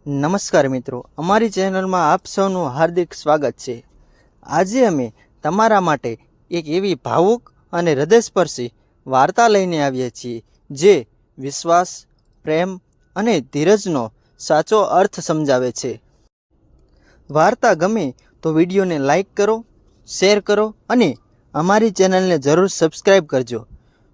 નમસ્કાર મિત્રો, અમારી ચેનલમાં આપ સૌનું હાર્દિક સ્વાગત છે। આજે અમે તમારા માટે એક એવી ભાવુક અને હૃદયસ્પર્શી વાર્તા લઈને આવ્યા છીએ જે વિશ્વાસ, પ્રેમ અને ધીરજનો સાચો અર્થ સમજાવે છે। વાર્તા ગમે તો વિડીયોને લાઈક કરો, શેર કરો અને અમારી ચેનલને જરૂર સબસ્ક્રાઈબ કરજો।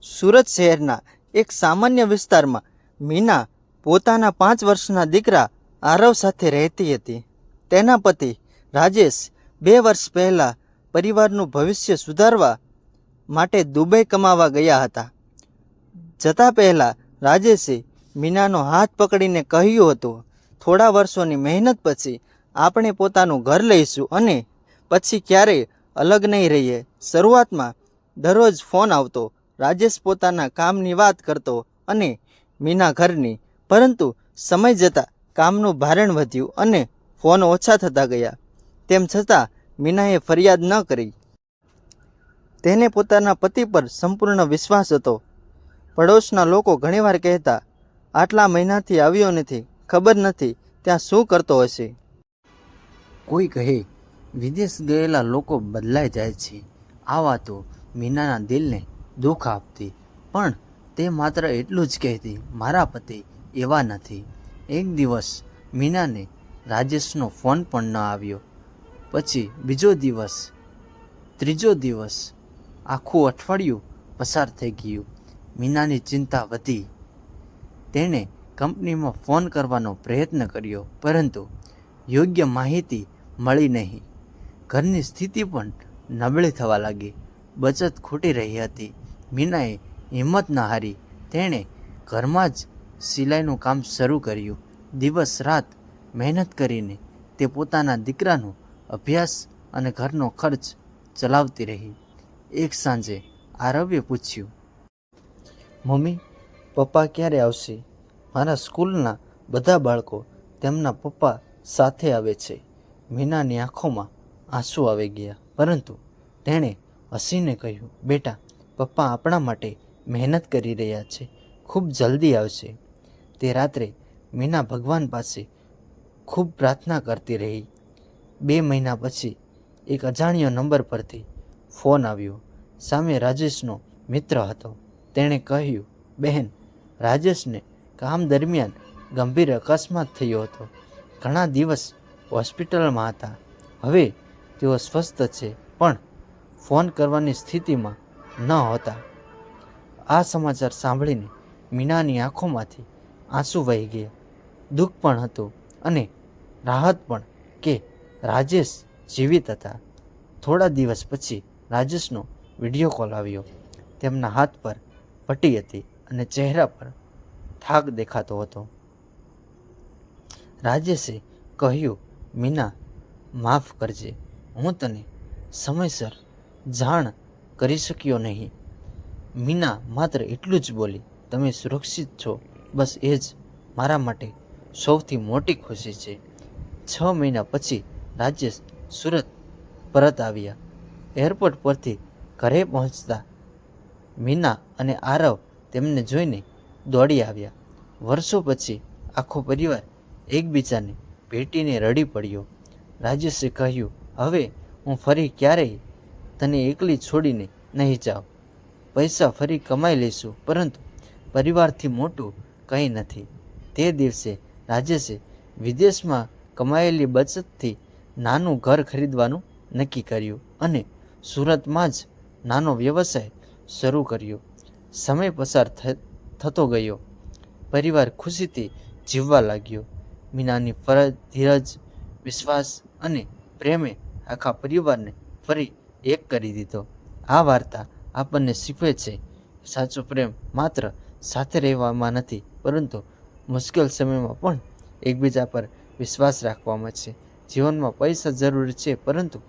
સુરત શહેરના એક સામાન્ય વિસ્તારમાં મીના પોતાના 5 વર્ષના દીકરા આરવ સાથે રહેતી હતી। તેના પતિ રાજેશ 2 વર્ષ પહેલાં પરિવારનું ભવિષ્ય સુધારવા માટે દુબઈ કમાવા ગયા હતા। જતા પહેલાં રાજેશે મીનાનો હાથ પકડીને કહ્યું હતું, થોડા વર્ષોની મહેનત પછી આપણે પોતાનું ઘર લઈશું અને પછી ક્યારેય અલગ નહીં રહીએ। શરૂઆતમાં દરરોજ ફોન આવતો, રાજેશ પોતાના કામની વાત કરતો અને મીના ઘરની, પરંતુ સમય જતાં કામનું ભારણ વધ્યું અને ફોન ઓછા થતા ગયા। તેમ છતાં મીનાએ ફરિયાદ ન કરી। તેને પોતાના પતિ પર સંપૂર્ણ વિશ્વાસ હતો। પડોશના લોકો ઘણીવાર કહેતા, આટલા મહિનાથી આવ્યો નથી, ખબર નથી ત્યાં શું કરતો હશે। કોઈ કહે વિદેશ ગયેલા લોકો બદલાઈ જાય છે। આ વાતો મીનાના દિલને દુઃખ આપતી, પણ તે માત્ર એટલું જ કહેતી, મારા પતિ એવા નથી। એક દિવસ મીનાને રાજેશનો ફોન પણ ન આવ્યો। પછી બીજો દિવસ, ત્રીજો દિવસ, આખું અઠવાડિયું પસાર થઈ ગયું। મીનાની ચિંતા વધી। તેણે કંપનીમાં ફોન કરવાનો પ્રયત્ન કર્યો, પરંતુ યોગ્ય માહિતી મળી નહીં। ઘરની સ્થિતિ પણ નબળી થવા લાગી। બચત ખૂટી રહી હતી। મીનાએ હિંમત ન હારી। તેણે ઘરમાં જ સિલાઈનું કામ શરૂ કર્યું। દિવસ રાત મહેનત કરીને તે પોતાના દીકરાનો અભ્યાસ અને ઘરનો ખર્ચ ચલાવતી રહી। એક સાંજે આરવે પૂછ્યું, મમ્મી, પપ્પા ક્યારે આવશે? મારા સ્કૂલના બધા બાળકો તેમના પપ્પા સાથે આવે છે। મીનાની આંખોમાં આંસુ આવી ગયા, પરંતુ તેણે હસીને કહ્યું, બેટા, પપ્પા આપણા માટે મહેનત કરી રહ્યા છે, ખૂબ જલ્દી આવશે। તે રાત્રે મીના ભગવાન પાસે ખૂબ પ્રાર્થના કરતી રહી। 2 મહિના પછી એક અજાણ્યો નંબર પરથી ફોન આવ્યો। સામે રાજેશનો મિત્ર હતો। તેણે કહ્યું, બહેન, રાજેશને કામ દરમિયાન ગંભીર અકસ્માત થયો હતો, ઘણા દિવસ હોસ્પિટલમાં હતા। હવે તેઓ સ્વસ્થ છે, પણ ફોન કરવાની સ્થિતિમાં ન હતા। આ સમાચાર સાંભળીને મીનાની આંખોમાંથી આંસુ વહી ગયા। દુઃખ પણ હતું અને રાહત પણ કે રાજેશ જીવિત હતા। થોડા દિવસ પછી રાજેશનો વિડીયો કોલ આવ્યો। તેમના હાથ પર પટ્ટી હતી અને ચહેરા પર થાક દેખાતો હતો। રાજેશે કહ્યું, મીના, માફ કરજે, હું તને સમયસર જાણ કરી શક્યો નહીં। મીના માત્ર એટલું જ બોલી, તમે સુરક્ષિત છો, બસ એ જ મારા માટે સૌથી મોટી ખુશી છે। 6 મહિના પછી રાજેશ સુરત પરત આવ્યા। એરપોર્ટ પરથી ઘરે પહોંચતા મીના અને આરવ તેમને જોઈને દોડી આવ્યા। વર્ષો પછી આખો પરિવાર એકબીજાને ભેટીને રડી પડ્યો। રાજેશે કહ્યું, હવે હું ફરી ક્યારેય તને એકલી છોડીને નહીં જાઉં। પૈસા ફરી કમાઈ લઈશું, પરંતુ પરિવારથી મોટું કંઈ નથી। તે દિવસે રાજેશે વિદેશમાં કમાયેલી બચતથી નાનું ઘર ખરીદવાનું નક્કી કર્યું અને સુરતમાં જ નાનો વ્યવસાય શરૂ કર્યો। સમય પસાર થતો ગયો, પરિવાર ખુશીથી જીવવા લાગ્યો। મીનાની ફરજ, ધીરજ, વિશ્વાસ અને પ્રેમે આખા પરિવારને ફરી એક કરી દીધો। આ વાર્તા આપણને શીખવે છે, સાચો પ્રેમ માત્ર સાથે રહેવામાં નથી, પરંતુ મુશ્કેલ સમયમાં પણ એકબીજા પર વિશ્વાસ રાખવામાં છે। જીવનમાં પૈસા જરૂરી છે, પરંતુ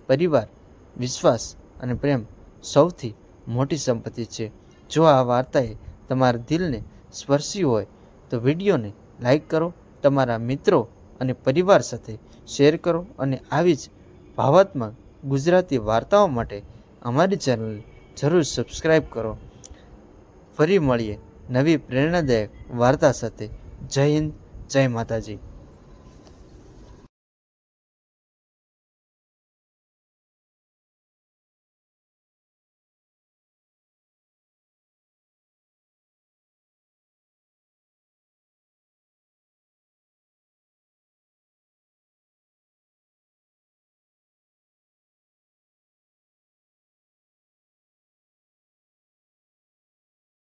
પરિવાર, વિશ્વાસ અને પ્રેમ સૌથી મોટી સંપત્તિ છે। જો આ વાર્તાએ તમારા દિલને સ્પર્શી હોય તો વિડીયોને લાઈક કરો, તમારા મિત્રો અને પરિવાર સાથે શેર કરો અને આવી જ ભાવાત્મક ગુજરાતી વાર્તાઓ માટે અમારી ચેનલને જરૂર સબસ્ક્રાઈબ કરો। ફરી મળીએ નવી પ્રેરણાદાયક વાર્તા સાથે। જય હિન્દ, જય માતાજી।